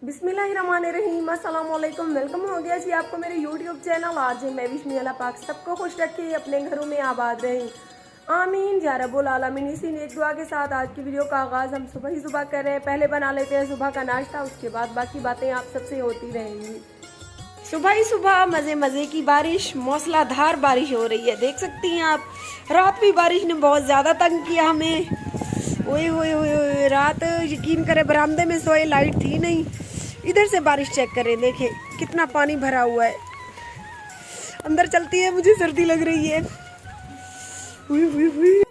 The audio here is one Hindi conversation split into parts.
बिस्मिल्लाहिर्रहमानिर्रहीम, अस्सलाम वालेकुम। वेलकम हो गया जी आपको मेरे यूट्यूब चैनल आरजे महविश में। अल्लाह पाक सबको खुश रखे, अपने घरों में आबाद रहें, आमीन या रब्बुल आलमीन। इसी नेक दुआ के साथ आज की वीडियो का आगाज़ हम सुबह ही सुबह कर रहे हैं। पहले बना लेते हैं सुबह का नाश्ता, उसके बाद बाकी बातें आप सबसे होती रहेंगी। सुबह ही सुबह मज़े मज़े की बारिश, मौसलाधार बारिश हो रही है, देख सकती हैं आप। रात भी बारिश ने बहुत ज़्यादा तंग किया हमें। ओए होए होए, रात यकीन करें बरामदे में सोए, लाइट थी नहीं। इधर से बारिश चेक करें, देखें कितना पानी भरा हुआ है। अंदर चलती है, मुझे सर्दी लग रही है। हुई हुई हुई।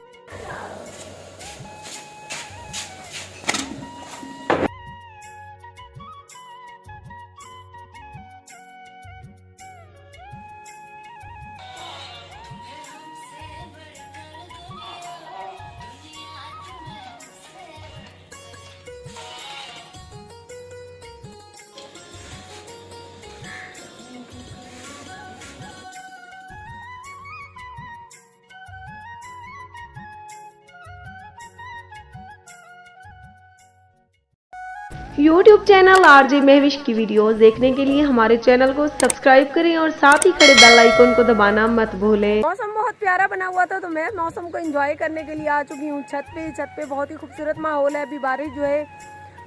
यूट्यूब चैनल आरजे महविश की वीडियोस देखने के लिए हमारे चैनल को सब्सक्राइब करें और साथ ही खड़े बेल आइकन को दबाना मत भूलें। मौसम बहुत प्यारा बना हुआ था, तो मैं मौसम को एंजॉय करने के लिए आ चुकी हूँ छत पे बहुत ही खूबसूरत माहौल है। अभी बारिश जो है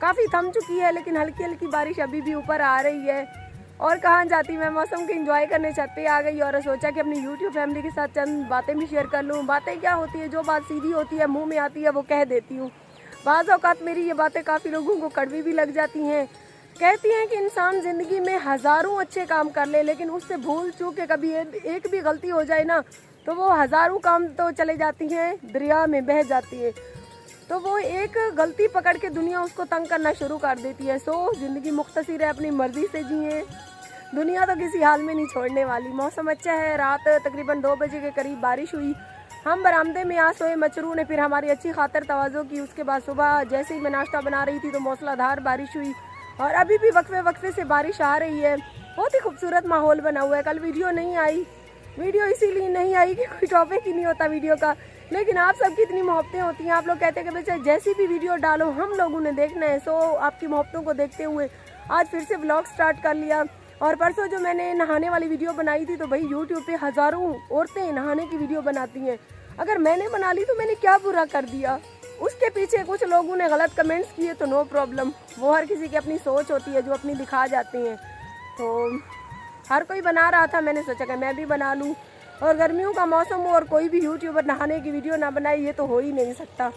काफ़ी थम चुकी है, लेकिन हल्की हल्की बारिश अभी भी ऊपर आ रही है। और कहाँ जाती, मैं मौसम को एंजॉय करने छत पे आ गई और सोचा कि अपनी यूट्यूब फैमिली के साथ चंद बातें भी शेयर कर लूँ। बातें क्या होती है, जो बात सीधी होती है मुँह में आती है वो कह देती हूँ। बाज़ औक़ात मेरी ये बातें काफ़ी लोगों को कड़वी भी लग जाती हैं। कहती हैं कि इंसान ज़िंदगी में हज़ारों अच्छे काम कर ले, लेकिन उससे भूल चूक के कभी एक भी गलती हो जाए ना, तो वो हज़ारों काम तो चले जाती हैं, दरिया में बह जाती है। तो वो एक गलती पकड़ के दुनिया उसको तंग करना शुरू कर देती है। सो ज़िंदगी मुख्तसर है, अपनी मर्ज़ी से जिए, दुनिया तो किसी हाल में नहीं छोड़ने वाली। मौसम अच्छा है, रात तकरीबन 2 बजे के करीब बारिश हुई। हम बरामदे में आ सोए, मचरू ने फिर हमारी अच्छी खातर तवाज़ो की। उसके बाद सुबह जैसे ही मैं नाश्ता बना रही थी तो मौसलाधार बारिश हुई और अभी भी वक्फे वक्फे से बारिश आ रही है। बहुत ही खूबसूरत माहौल बना हुआ है। कल वीडियो नहीं आई, वीडियो इसीलिए नहीं आई कि कोई टॉपिक ही नहीं होता वीडियो का, लेकिन आप सबकी इतनी मोहब्बतें होती हैं। आप लोग कहते हैं कि बेचा जैसी भी वीडियो डालो हम लोगों ने देखना है। सो आपकी मोहब्बतों को देखते हुए आज फिर से व्लॉग स्टार्ट कर लिया। और परसों जो मैंने नहाने वाली वीडियो बनाई थी, तो भाई यूट्यूब पे हज़ारों औरतें नहाने की वीडियो बनाती हैं। अगर मैंने बना ली तो मैंने क्या बुरा कर दिया। उसके पीछे कुछ लोगों ने गलत कमेंट्स किए तो नो प्रॉब्लम, वो हर किसी की अपनी सोच होती है जो अपनी दिखा जाती हैं। तो हर कोई बना रहा था, मैंने सोचा कि मैं भी बना लूँ। और गर्मियों का मौसम हो और कोई भी यूट्यूबर नहाने की वीडियो ना बनाए, ये तो हो ही नहीं सकता।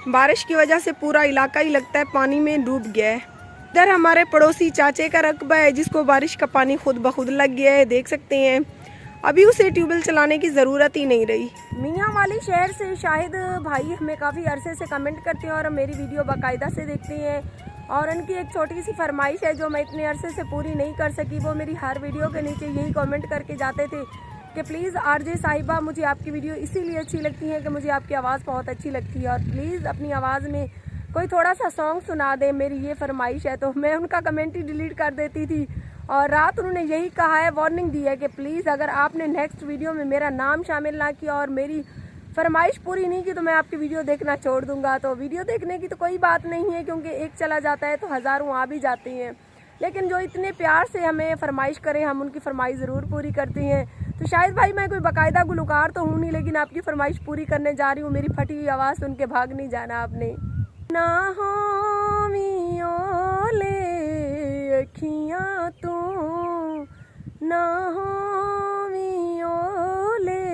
बारिश की वजह से पूरा इलाका ही लगता है पानी में डूब गया है। इधर हमारे पड़ोसी चाचे का रकबा है जिसको बारिश का पानी खुद ब खुद लग गया है, देख सकते हैं। अभी उसे ट्यूबवेल चलाने की ज़रूरत ही नहीं रही। मियाँ वाली शहर से शाहिद भाई हमें काफ़ी अरसे से कमेंट करते हैं और मेरी वीडियो बाकायदा से देखते हैं। और उनकी एक छोटी सी फरमाइश है जो मैं इतने अरसे से पूरी नहीं कर सकी। वो मेरी हर वीडियो के नीचे यही कमेंट करके जाते थे कि प्लीज़ आरजे साहिबा, मुझे आपकी वीडियो इसीलिए अच्छी लगती है कि मुझे आपकी आवाज़ बहुत अच्छी लगती है और प्लीज़ अपनी आवाज़ में कोई थोड़ा सा सॉन्ग सुना दे, मेरी ये फरमाइश है। तो मैं उनका कमेंट ही डिलीट कर देती थी। और रात उन्होंने यही कहा है, वार्निंग दी है कि प्लीज़ अगर आपने नेक्स्ट वीडियो में मेरा नाम शामिल ना किया और मेरी फरमाइश पूरी नहीं की तो मैं आपकी वीडियो देखना छोड़ दूंगा। तो वीडियो देखने की तो कोई बात नहीं है, क्योंकि एक चला जाता है तो हज़ारों आ भी जाते हैं। लेकिन जो इतने प्यार से हमें फरमाइश करें, हम उनकी फरमाइश ज़रूर पूरी करते हैं। तो शायद भाई मैं कोई बाकायदा गुलकार तो हूँ नहीं, लेकिन आपकी फरमाइश पूरी करने जा रही हूँ। मेरी फटी हुई आवाज़ सुन के भाग नहीं जाना आपने। ना हो मियोले अखियाँ तू, ना हो मियोले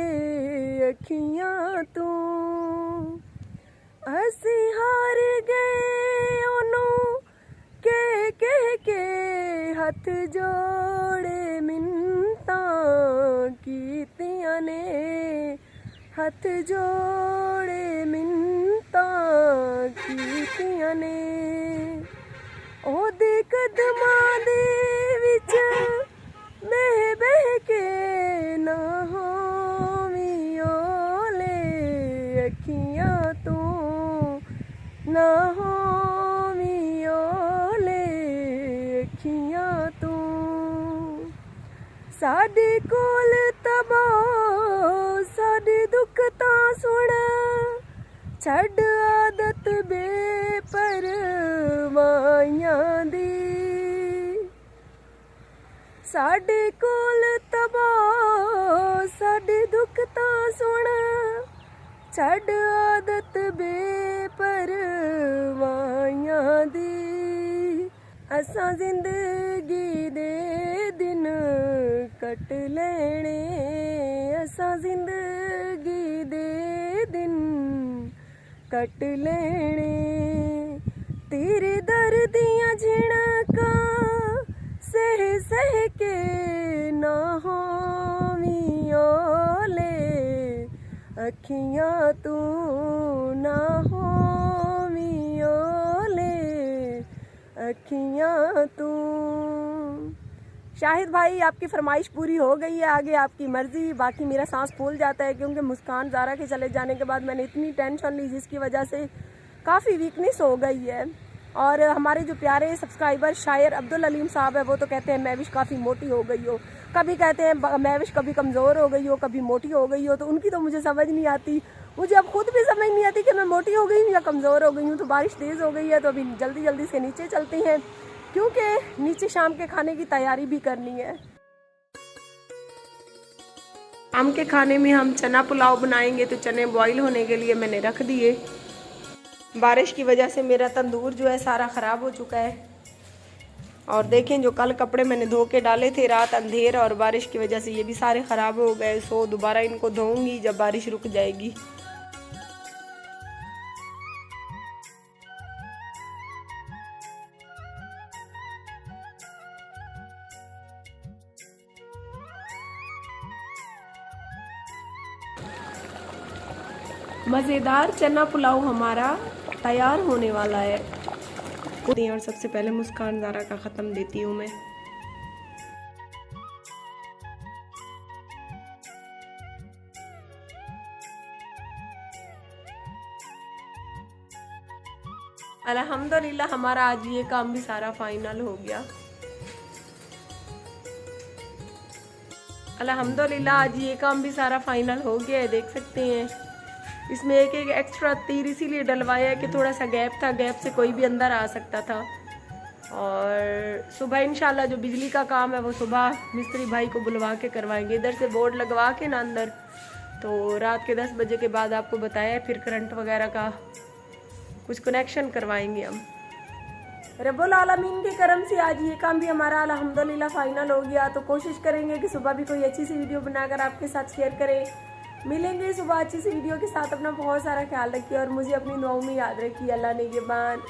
अखियाँ तू, असी हार गए ओनू के हथ जोड़े मिन्नतां कीतियां ने, हथ जोड़े मिन्नतां कीतियां ने। ओदे कदमां दे विच बह के ना होवीं ओले अखियां तू, ना होवीं ओले अखियां तू। साडे कोल तबो साडे दुख तां सुण, छड़ आदत बेपरवाहियां दी, साडे कोल तबा साडे दुख ता सुन छड़ आदत बेपरवाइयां दी असां जिंदगी दे दिन कट लेने असां जिंदगी दे दिन कट लेने तेरे दर्दियां झिणका सह सह के ना होवी ओले अखियां तू ना होवी ओले अखियां तू। शाहिद भाई आपकी फरमाइश पूरी हो गई है, आगे आपकी मर्जी। बाकी मेरा सांस फूल जाता है क्योंकि मुस्कान ज़ारा के चले जाने के बाद मैंने इतनी टेंशन ली जिसकी वजह से काफ़ी वीकनेस हो गई है। और हमारे जो प्यारे सब्सक्राइबर शायर अब्दुल अलीम साहब है वो तो कहते हैं महविश काफ़ी मोटी हो गई हो, कभी कहते हैं महविश कभी कमज़ोर हो गई हो, कभी मोटी हो गई हो। तो उनकी तो मुझे समझ नहीं आती, मुझे अब खुद भी समझ नहीं आती कि मैं मोटी हो गई हूँ या कमज़ोर हो गई हूँ। तो बारिश तेज़ हो गई है तो अभी जल्दी जल्दी से नीचे चलती हैं क्योंकि नीचे शाम के खाने की तैयारी भी करनी है। शाम के खाने में हम चना पुलाव बनाएंगे तो चने बॉईल होने के लिए मैंने रख दिए। बारिश की वजह से मेरा तंदूर जो है सारा ख़राब हो चुका है। और देखें जो कल कपड़े मैंने धो के डाले थे, रात अंधेर और बारिश की वजह से ये भी सारे ख़राब हो गए। सो दोबारा इनको धोऊंगी जब बारिश रुक जाएगी। मज़ेदार चना पुलाव हमारा तैयार होने वाला है। और सबसे पहले मुस्कान ज़ारा का ख़त्म देती हूँ मैं। अल्हम्दुलिल्लाह हमारा आज ये काम भी सारा फाइनल हो गया। अल्हम्दुलिल्लाह आज ये काम भी सारा फाइनल हो गया है। देख सकते हैं इसमें एक एक एक्स्ट्रा तीर इसीलिए डलवाया है कि थोड़ा सा गैप था, गैप से कोई भी अंदर आ सकता था। और सुबह इंशाल्लाह जो बिजली का काम है वो सुबह मिस्त्री भाई को बुलवा के करवाएंगे। इधर से बोर्ड लगवा के ना अंदर, तो रात के 10 बजे के बाद आपको बताया फिर करंट वगैरह का कुछ कनेक्शन करवाएंगे हम। रब्बुल आलमीन के करम से आज ये काम भी हमारा अल्हम्दुलिल्लाह फाइनल हो गया। तो कोशिश करेंगे कि सुबह भी कोई अच्छी सी वीडियो बनाकर आपके साथ शेयर करें। मिलेंगे सुबह अच्छी सी वीडियो के साथ। अपना बहुत सारा ख्याल रखिए और मुझे अपनी दुआओं में याद रखिए। अल्लाह ने ये बात